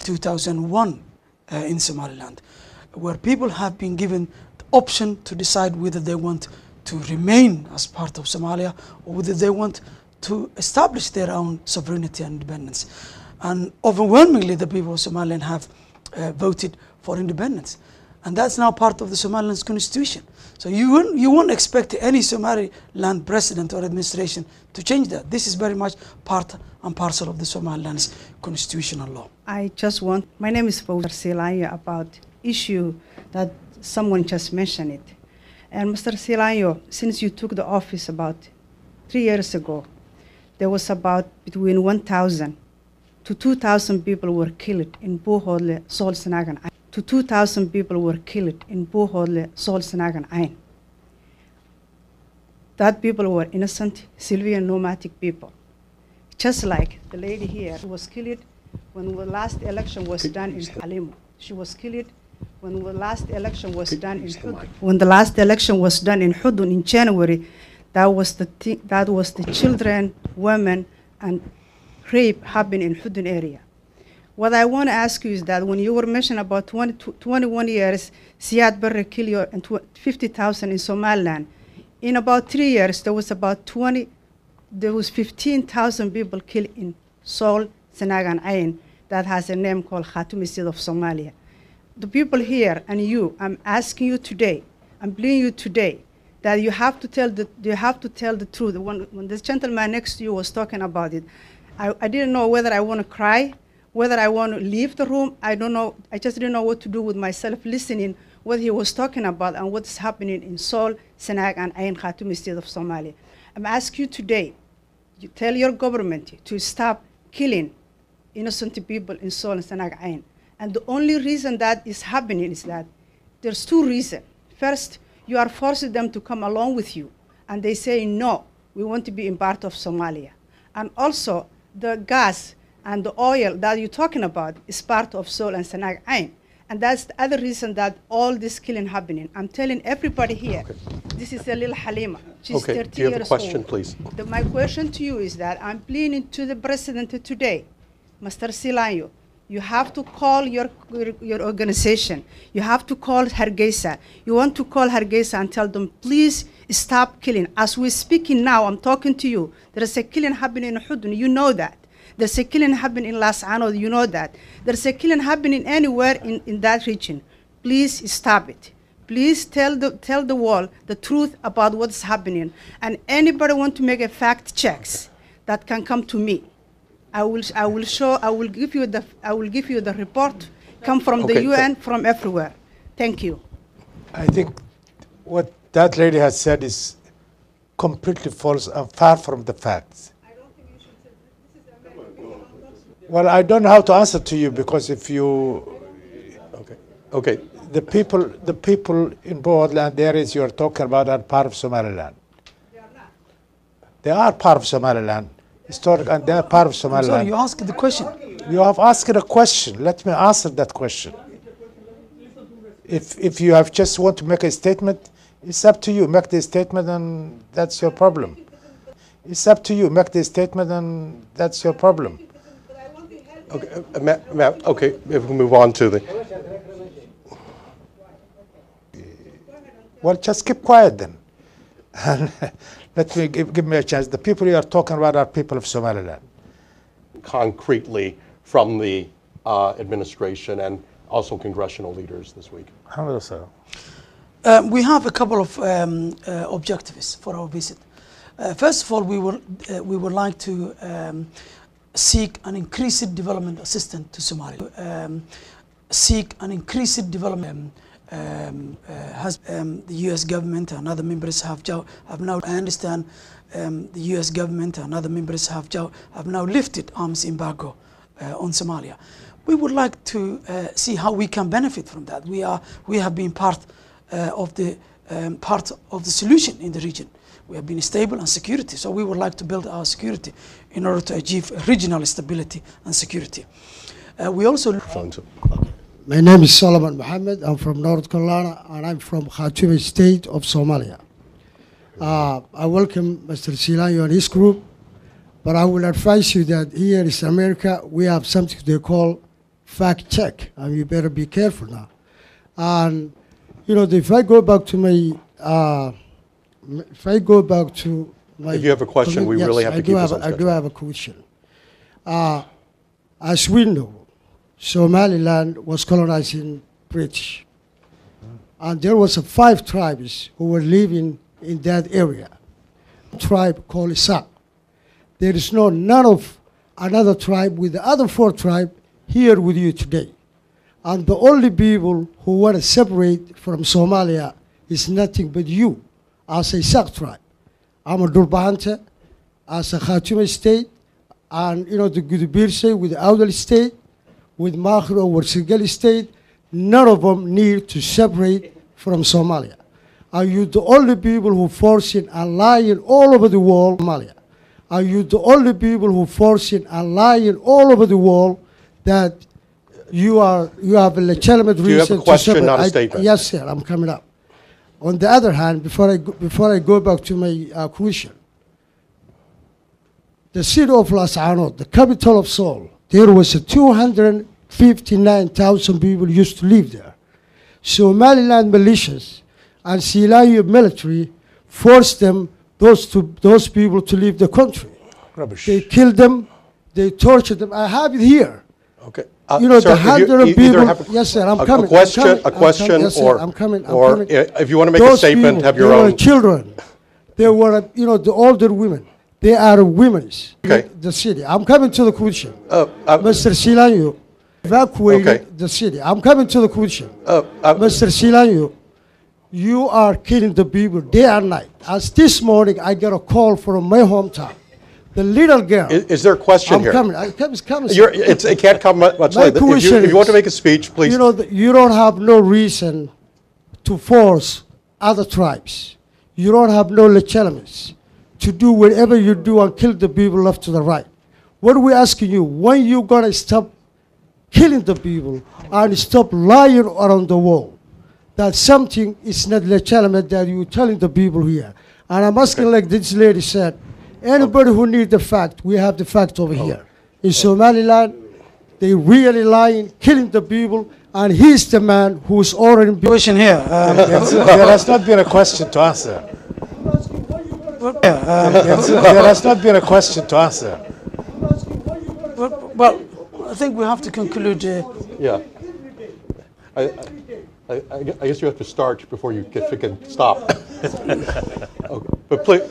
2001 in Somaliland, where people have been given the option to decide whether they want to remain as part of Somalia or whether they want to establish their own sovereignty and independence. And overwhelmingly, the people of Somaliland have voted for independence. And that's now part of the Somaliland's constitution. So you won't expect any Somaliland president or administration to change that. This is very much part and parcel of the Somaliland's constitutional law. My name is siiraanyo, about issue that someone just mentioned it. And Mr. siiraanyo, since you took the office about 3 years ago, there was about between 1,000 to 2,000 people were killed in Buuhoodle, Sool, Sanaag and Ayn. To 2,000 people were killed in Buuhoodle, Sool, Sanaag and Ayn. That people were innocent, civilian, nomadic people. Just like the lady here who was killed when the last election was done in Halimo. She was killed when the last election was done in Hudun. When the last election was done in Hudun in January, that was the children, women, and rape happened in Hudun area. What I want to ask you is that when you were mentioning about 21 years, Siad Barre killed you and 50,000 in Somaliland. In about 3 years, there was 15,000 people killed in Sool, Sanaag and Ayn that has a name called Khatumi State of Somalia. The people here and you, I'm asking you today, I'm pleading you today, that you have to tell the truth. When this gentleman next to you was talking about it, I didn't know whether I want to cry, whether I want to leave the room. I don't know. I just didn't know what to do with myself listening what he was talking about and what's happening in Sool, Sanaag and Ayn Khatumi State of Somalia. I'm asking you today, you tell your government to stop killing innocent people in Sool and Sanaag Ayn. And the only reason that is happening is that there's two reasons. First, you are forcing them to come along with you, and they say, no, we want to be in part of Somalia. And also, the gas and the oil that you're talking about is part of Sool and Sanaag Ayn. And that's the other reason that all this killing happening. I'm telling everybody here, this is a little Halima. She's 30 years old. Do you have a question, please? My question to you is that I'm pleading to the president today, Mr. siiraanyo, you have to call your organization. You have to call Hargeisa. You want to call Hargeisa and tell them, please stop killing. As we're speaking now, I'm talking to you. There is a killing happening in Hudun. You know that. There's a killing happening in Las Anod. You know that. There's a killing happening anywhere in that region. Please stop it. Please tell the world the truth about what's happening. And anybody want to make a fact checks that can come to me. I will give you the report, come from the UN, from everywhere. Thank you. I think what that lady has said is completely false and far from the facts. I don't think you should say this is American. Well, I don't know how to answer to you because if you, Okay. the people in Boardland areas you are talking about are part of Somaliland. They are not. They are part of Somaliland. Historic, and they are part of Somaliland. Sorry, you asked the question. You have asked a question. Let me answer that question. If you have just want to make a statement, it's up to you. Make the statement and that's your problem. It's up to you. Make the statement and that's your problem. Okay, okay, if we move on to the... Well, just keep quiet then. And let me give me a chance. The people you are talking about are people of Somaliland. Concretely from the administration and also congressional leaders this week. How so? We have a couple of objectives for our visit. First of all, we would like to seek an increased development assistance to Somalia. Seek an increased development. The U.S. government and other members have now. I understand the U.S. government and other members have now lifted arms embargo on Somalia. We would like to see how we can benefit from that. We have been part of the solution in the region. We have been stable and security, so we would like to build our security in order to achieve regional stability and security. We also. My name is Solomon Mohammed. I'm from North Carolina, and I'm from Khatumi State of Somalia. I welcome Mr. siiraanyo and his group, but I will advise you that here in America, we have something they call fact check, and you better be careful now. And if I go back to my, If you have a question, we yes, really have to keep this on I do schedule. have a question. As we know, Somaliland was colonized in British, and there was 5 tribes who were living in that area. A tribe called Isak. There is none of another tribe with the other 4 tribes here with you today. And the only people who want to separate from Somalia is nothing but you, as a Isak tribe. I'm a Durbahante, as a Khartoum state, and the Gudubirse with the Awdal state, with Makhro or Sirgali state, none of them need to separate from Somalia. Are you the only people who forcing and lying all over the world, Somalia? Are you the only people who forcing and lying all over the world that you have a legitimate reason to separate? Do you have a question, not a statement? Yes, sir, I'm coming up. On the other hand, before I go back to my question, the city of Las Anod, the capital of Seoul, there was 259,000 people used to live there. Somaliland militias and siiraanyo military forced those people to leave the country. Rubbish. They killed them, they tortured them. I have it here. Okay. The sir, hundred of you either people. have Yes, sir, I'm coming. A question, Yes, sir, or I'm coming. if you want to make Those a statement, people, have your they own. were children. They were, the older women. They are women. Okay. The city. I'm coming to the question. Mr. Mr. Siiraanyo evacuated Okay. the city. I'm coming to the question. Mr. Mr. Siiraanyo, you are killing the people day and night. As this morning, I got a call from my hometown. The little girl. Is there a question I'm here? coming. Come. It can't come much My later. question If you want to is, make a speech, please. You don't have no reason to force other tribes. You don't have no legitimacy to do whatever you do and kill the people left to the right. What we're asking you, when you gonna stop killing the people and stop lying around the world that something is not legitimate that you're telling the people here? And I'm asking, like this lady said, anybody who needs the fact, we have the fact over here. In Somaliland, they really lying, killing the people, and he's the man who's already been... Question here. There has not been a question to answer. There has not been a question to answer. Well, I think we have to conclude. Yeah. I guess you have to start before you can stop. Okay. But please.